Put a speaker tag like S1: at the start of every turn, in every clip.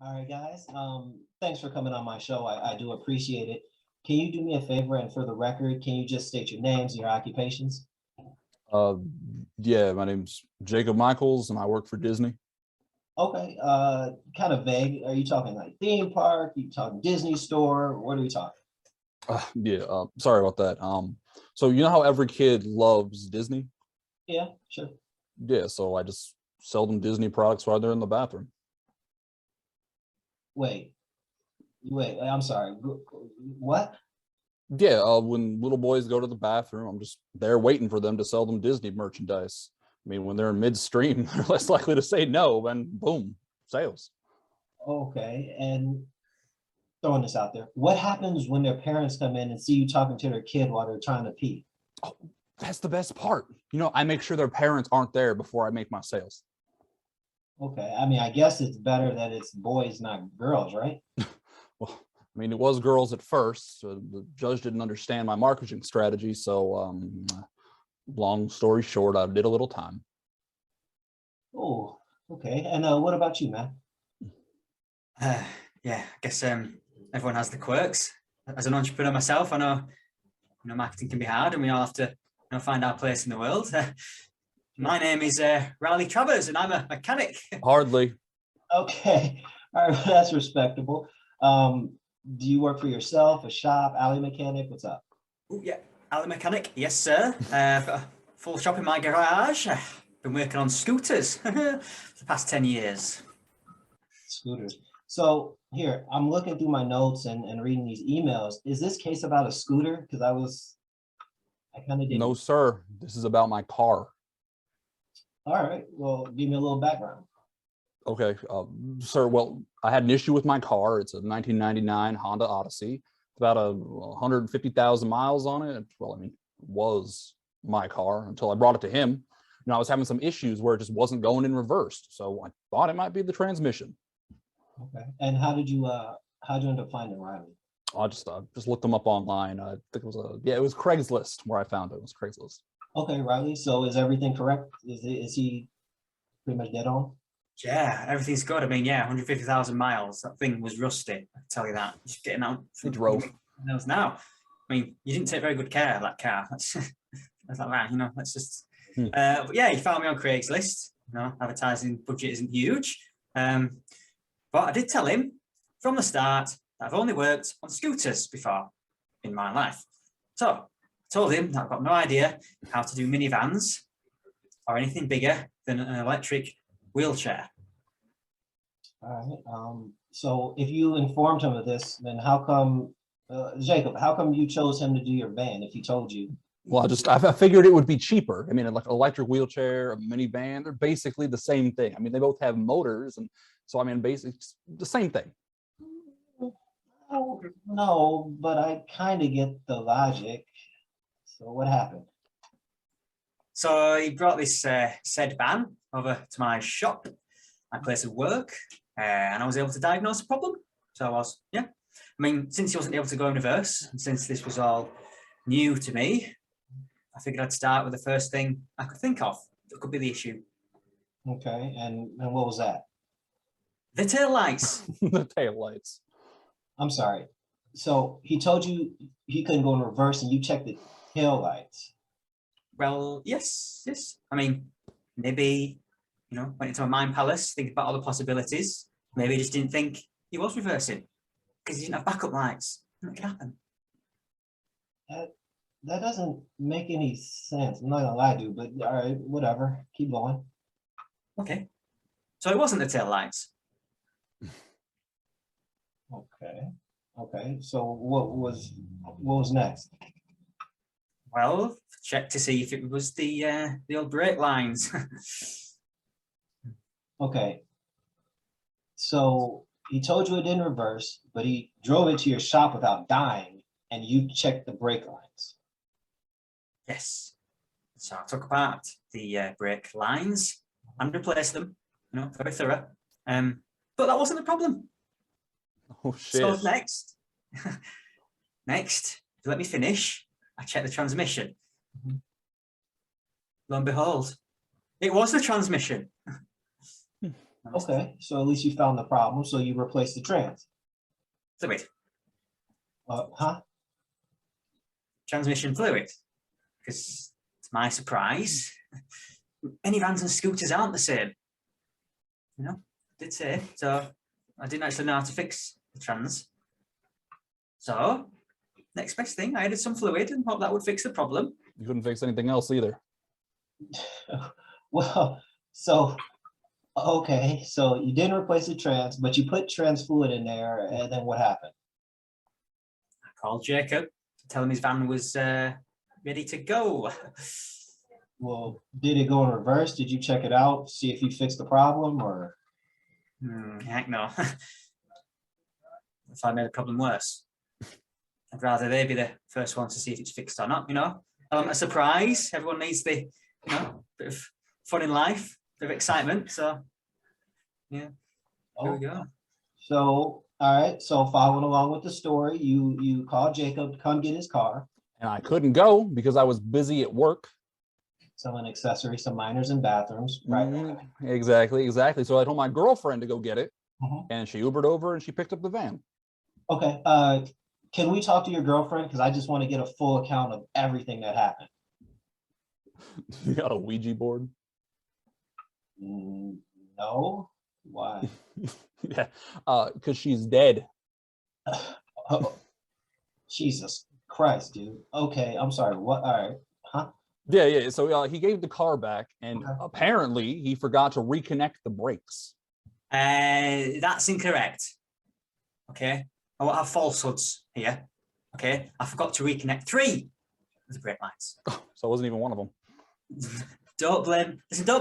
S1: All right, guys. Thanks for coming on my show. I do appreciate it. Can you do me a favor and for the record, can you just state your names and your occupations?
S2: Uh, yeah, my name's Jacob Michaels, and I work for Disney.
S1: Okay, kind of vague. Are you talking like theme park? Are you talking Disney store? What are we talking?
S2: Yeah, sorry about that. So you know how every kid loves Disney?
S1: Yeah, sure.
S2: Yeah, so I just sell them Disney products while they're in the bathroom.
S1: Wait, wait, I'm sorry. What?
S2: Yeah, when little boys go to the bathroom, I'm just there waiting for them to sell them Disney merchandise. I mean, when they're in midstream, they're less likely to say no, and boom, sales.
S1: Okay, and throwing this out there. What happens when their parents come in and see you talking to their kid while they're trying to pee?
S2: Oh, that's the best part. You know, I make sure their parents aren't there before I make my sales.
S1: Okay, I mean, I guess it's better that it's boys, not girls, right?
S2: Well, I mean, it was girls at first. So the judge didn't understand my marketing strategy. So, long story short, I did a little time.
S1: Oh, okay. And what about you, man?
S3: Yeah, I guess everyone has the quirks. As an entrepreneur myself, I know marketing can be hard, and we all have to find our place in the world. My name is Riley Travers, and I'm a mechanic.
S2: Hardly.
S1: Okay, all right, that's respectable. Do you work for yourself, a shop, alley mechanic? What's up?
S3: Oh yeah, alley mechanic. Yes, sir. I've got a full shop in my garage. Been working on scooters for the past 10 years.
S1: Scooters. So here, I'm looking through my notes and reading these emails. Is this case about a scooter? Because I kind of didn't.
S2: No, sir. This is about my car.
S1: All right, well, give me a little background.
S2: Okay, sir. Well, I had an issue with my car. It's a 1999 Honda Odyssey. It's about 150,000 miles on it. Well, I mean, it was my car until I brought it to him. You know, I was having some issues where it just wasn't going in reverse. So I thought it might be the transmission.
S1: Okay, and how'd you end up finding Riley?
S2: I just looked them up online. I think it was it was Craigslist where I found it. It was Craigslist.
S1: Okay, Riley. So is everything correct? Is he pretty much dead on?
S3: Yeah, everything's good. I mean, yeah, 150,000 miles. That thing was rusty. I can tell you that. Just getting out.
S2: It drove.
S3: Now. I mean, you didn't take very good care of that car. That's like that. Let's just. But yeah, he found me on Craigslist. Advertising budget isn't huge. But I did tell him from the start that I've only worked on scooters before in my life. So I told him that I've got no idea how to do minivans or anything bigger than an electric wheelchair.
S1: All right. So if you informed him of this, then how come, Jacob, how come you chose him to do your van if he told you?
S2: Well, I figured it would be cheaper. I mean, like an electric wheelchair, a minivan, they're basically the same thing. I mean, they both have motors, and so I mean, basically the same thing.
S1: Oh, no, but I kind of get the logic. So what happened?
S3: So he brought this said van over to my shop, my place of work, and I was able to diagnose the problem. So I was, yeah. I mean, since he wasn't able to go in reverse, and since this was all new to me, I figured I'd start with the first thing I could think of that could be the issue.
S1: Okay, and what was that?
S3: The tail lights.
S2: The tail lights.
S1: I'm sorry. So he told you he couldn't go in reverse, and you checked the tail lights.
S3: Well, yes. I mean, maybe, went into a mind palace, thinking about all the possibilities. Maybe he just didn't think he was reversing because he didn't have backup lights. It could happen.
S1: That doesn't make any sense. I'm not gonna lie to you, but all right, whatever. Keep going.
S3: Okay. So it wasn't the tail lights.
S1: Okay. So what was next?
S3: Well, check to see if it was the old brake lines.
S1: Okay. So he told you it didn't reverse, but he drove it to your shop without dying, and you checked the brake lines.
S3: Yes. So I took apart the brake lines and replaced them. Very thorough. But that wasn't the problem.
S2: Oh shit.
S3: So next, let me finish. I checked the transmission.
S1: Mm-hmm.
S3: Lo and behold, it was the transmission.
S1: Okay, so at least you found the problem, so you replaced the trans.
S3: Fluid,
S1: Huh?
S3: transmission fluid. Because to my surprise, minivans and scooters aren't the same. You know, I did say so. I didn't actually know how to fix the trans. So next best thing, I added some fluid and hope that would fix the problem.
S2: You couldn't fix anything else either.
S1: Well, so, okay, so you didn't replace the trans, but you put trans fluid in there, and then what happened?
S3: I called Jacob to tell him his van was ready to go.
S1: Well, did it go in reverse? Did you check it out, see if you fixed the problem, or?
S3: Heck no. If I made the problem worse, I'd rather they be the first one to see if it's fixed or not, you know? A surprise, everyone needs the, you know, bit of fun in life, bit of excitement, so, yeah, here we go.
S1: So, all right, so following along with the story, you called Jacob to come get his car,
S2: And I couldn't go because I was busy at work.
S1: selling accessories to minors and bathrooms, right?
S2: Exactly. So I told my girlfriend to go get it,
S1: Mhm.
S2: and she Ubered over and she picked up the van.
S1: Okay, can we talk to your girlfriend? Because I just want to get a full account of everything that happened.
S2: You got a Ouija board?
S1: No, why?
S2: Yeah, because she's dead.
S1: Oh, Jesus Christ, dude. Okay, I'm sorry. What? All right. Huh?
S2: Yeah. So he gave the car back, and
S1: Okay.
S2: apparently he forgot to reconnect the brakes.
S3: That's incorrect. Okay, I won't have falsehoods here. Okay, I forgot to reconnect 3 of the brake lights.
S2: So it wasn't even one of them.
S3: Don't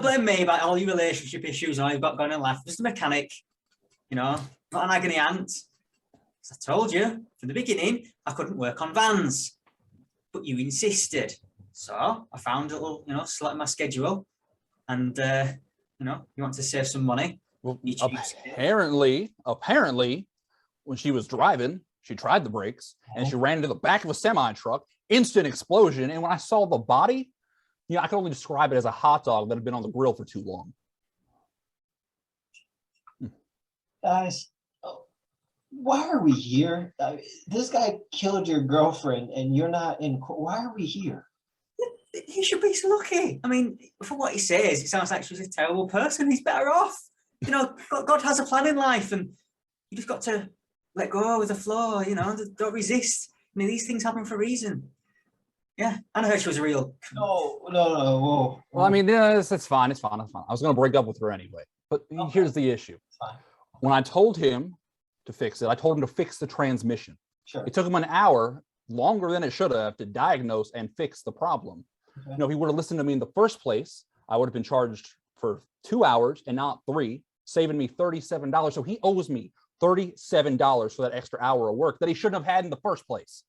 S3: blame me about all your relationship issues and all you've got going in life. I'm just a mechanic, you know, not an agony aunt. As I told you from the beginning, I couldn't work on vans, but you insisted. So I found a little, you know, slot in my schedule, and you know, you want to save some money.
S2: Well,
S3: You choose it.
S2: apparently, when she was driving, she tried the brakes and she ran into the back of a semi truck. Instant explosion. And when I saw the body, you know, I can only describe it as a hot dog that had been on the grill for too long.
S1: Guys, why are we here? This guy killed your girlfriend and you're not in court. Why are we here?
S3: He should be so lucky. I mean, from what he says, it sounds like she's a terrible person. He's better off. You know, God has a plan in life, and you just got to let go with the flow. You know, don't resist. I mean, these things happen for a reason. Yeah, and I heard she was a real.
S1: No, whoa.
S2: Well, I mean, yeah, it's fine. I was going to break up with her anyway. But here's the issue.
S1: Fine.
S2: When I told him to fix it, I told him to fix the transmission.
S1: Sure.
S2: It took him an hour, longer than it should have, to diagnose and fix the problem.
S1: Okay.
S2: You know, if he would have listened to me in the first place, I would have been charged for 2 hours and not 3, saving me $37. So he owes me $37 for that extra hour of work that he shouldn't have had in the first place.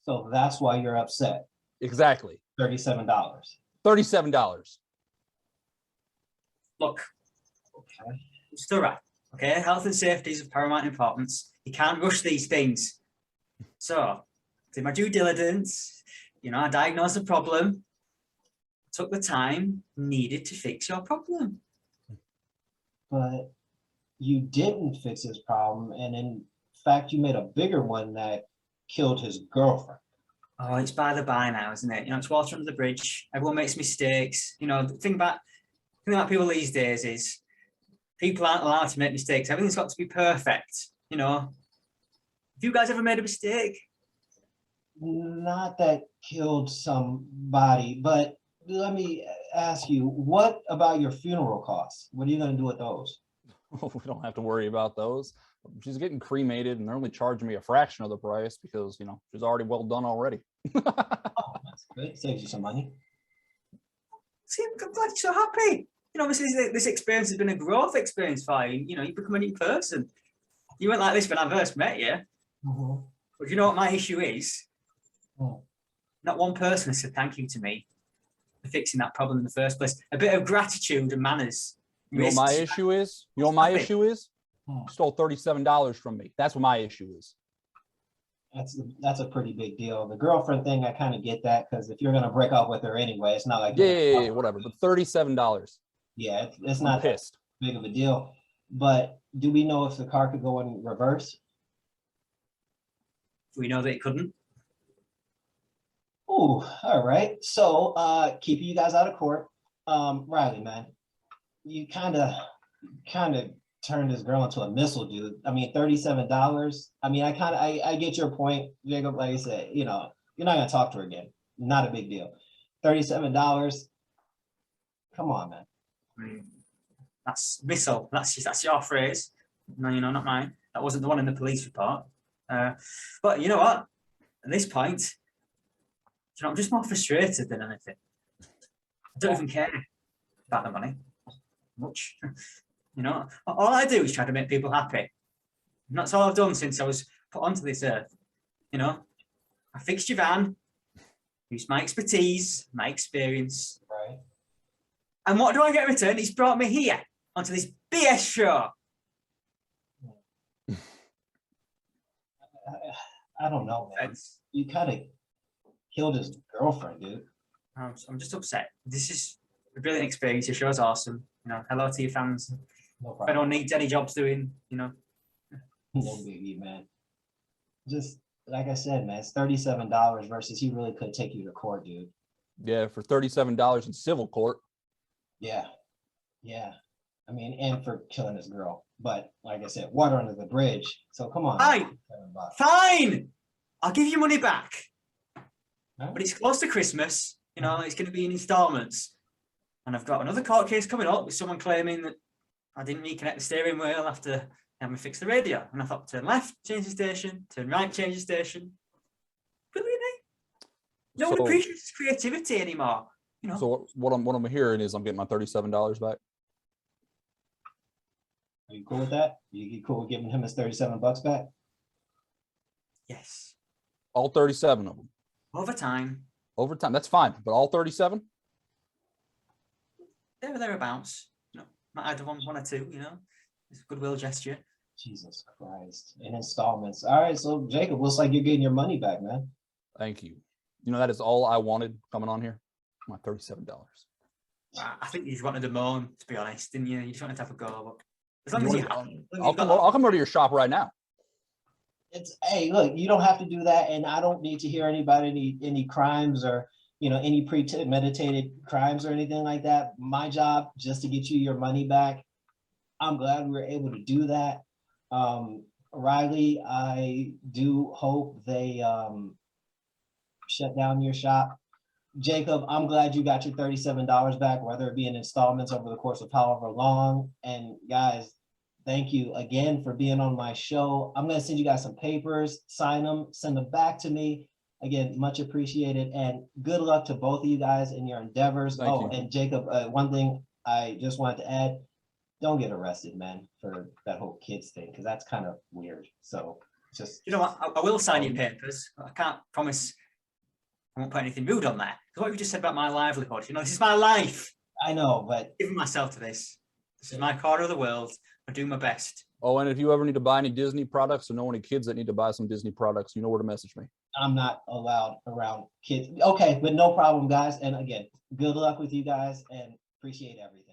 S1: So that's why you're upset.
S2: Exactly.
S1: $37.
S2: $37.
S3: Look,
S1: Okay.
S3: you're still right. Okay, health and safety is of paramount importance. You can't rush these things. So, did my due diligence. You know, I diagnosed the problem. Took the time needed to fix your problem.
S1: But you didn't fix his problem, and in fact, you made a bigger one that killed his girlfriend.
S3: Oh, it's by the by now, isn't it? You know, it's water under the bridge. Everyone makes mistakes. You know, the thing about people these days is people aren't allowed to make mistakes. Everything's got to be perfect. You know, have you guys ever made a mistake?
S1: Not that killed somebody, but let me ask you, what about your funeral costs? What are you going to do with those?
S2: We don't have to worry about those. She's getting cremated and they're only charging me a fraction of the price because, you know, she's already well done already.
S1: Oh, that's good. Saves you some money.
S3: See, I'm glad you're so happy. You know, obviously this experience has been a growth experience for you. You know, you become a new person. You weren't like this when I first met you.
S1: Mhm.
S3: But you know what my issue is?
S1: Hmm.
S3: Not one person has said thank you to me for fixing that problem in the first place. A bit of gratitude and manners.
S2: You know what my issue is? You know what my
S3: Stop it.
S2: issue is?
S1: Hmm.
S2: You stole $37 from me. That's what my issue is.
S1: That's a pretty big deal. The girlfriend thing, I kind of get that, because if you're going to break up with her anyway, it's not like
S2: Yeah, whatever. But $37.
S1: Yeah, it's
S2: I'm
S1: not that
S2: pissed.
S1: big of a deal. But do we know if the car could go in reverse?
S3: We know that it couldn't.
S1: Ooh, all right. So keeping you guys out of court. Riley, man, you kind of turned this girl into a missile, dude. I mean, $37. I mean, I get your point, Jacob. Like I said, you know, you're not gonna talk to her again. Not a big deal. $37. Come on, man.
S3: I mean, that's missile. That's your phrase. No, you know, not mine. That wasn't the one in the police report. But you know what? At this point, you know, I'm just more frustrated than anything. I don't even care about the money much. You know, all I do is try to make people happy. And that's all I've done since I was put onto this earth. You know, I fixed your van, used my expertise, my experience.
S1: Right.
S3: And what do I get in return? He's brought me here onto this BS show.
S1: I don't know, man. You kind of killed his girlfriend, dude.
S3: I'm just upset. This is a brilliant experience. Your show's awesome. You know, hello to your fans.
S1: No
S3: If I
S1: problem.
S3: don't need any jobs doing, you know.
S1: No biggie, man. Just like I said, man, it's $37 versus he really could take you to court, dude.
S2: Yeah, for $37 in civil court.
S1: Yeah. Yeah. I mean, and for killing his girl. But like I said, water under the bridge. So come on.
S3: Fine.
S1: $7.
S3: Fine. I'll give you money back.
S1: Huh?
S3: But it's close to Christmas. You know, it's going to be in installments. And I've got another court case coming up with someone claiming that I didn't reconnect the steering wheel after having me fix the radio. And I thought, turn left, change the station, turn right, change the station. Brilliant, eh? No one
S2: So-
S3: appreciates creativity anymore. You know,
S2: So what I'm hearing is I'm getting my $37 back.
S1: Are you cool with that? You cool with giving him his $37 back?
S3: yes.
S2: All 37 of them.
S3: Over time,
S2: Over time. That's fine. But all 37?
S3: there or thereabouts. You know, might add one or two, you know. It's a goodwill gesture.
S1: Jesus Christ. In installments. All right, so Jacob, looks like you're getting your money back, man.
S2: Thank you. You know, that is all I wanted coming on here. My $37.
S3: I think you just wanted to moan, to be honest, didn't you? You just wanted to have a go. But as long
S2: You
S3: as you
S2: wanna-
S3: have,
S2: I'll come over to your shop right now.
S1: It's hey, look, you don't have to do that, and I don't need to hear anybody any crimes or any premeditated crimes or anything like that. My job just to get you your money back. I'm glad we were able to do that. Riley, I do hope they shut down your shop. Jacob, I'm glad you got your $37 back, whether it be in installments over the course of however long. And guys, thank you again for being on my show. I'm going to send you guys some papers, sign them, send them back to me. Again, much appreciated. And good luck to both of you guys in your endeavors.
S2: Thank you.
S1: And Jacob, one thing I just wanted to add, don't get arrested, man, for that whole kids thing, because that's kind of weird. So just,
S3: you know what? I will sign your papers. I can't promise I won't put anything rude on there. Because what you just said about my livelihood, you know, this is my life.
S1: I know, but
S3: Giving myself to this. This is my corner of the world. I do my best.
S2: Oh, and if you ever need to buy any Disney products or know any kids that need to buy some Disney products, you know where to message me.
S1: I'm not allowed around kids. Okay, but no problem, guys. And again, good luck with you guys and appreciate everything.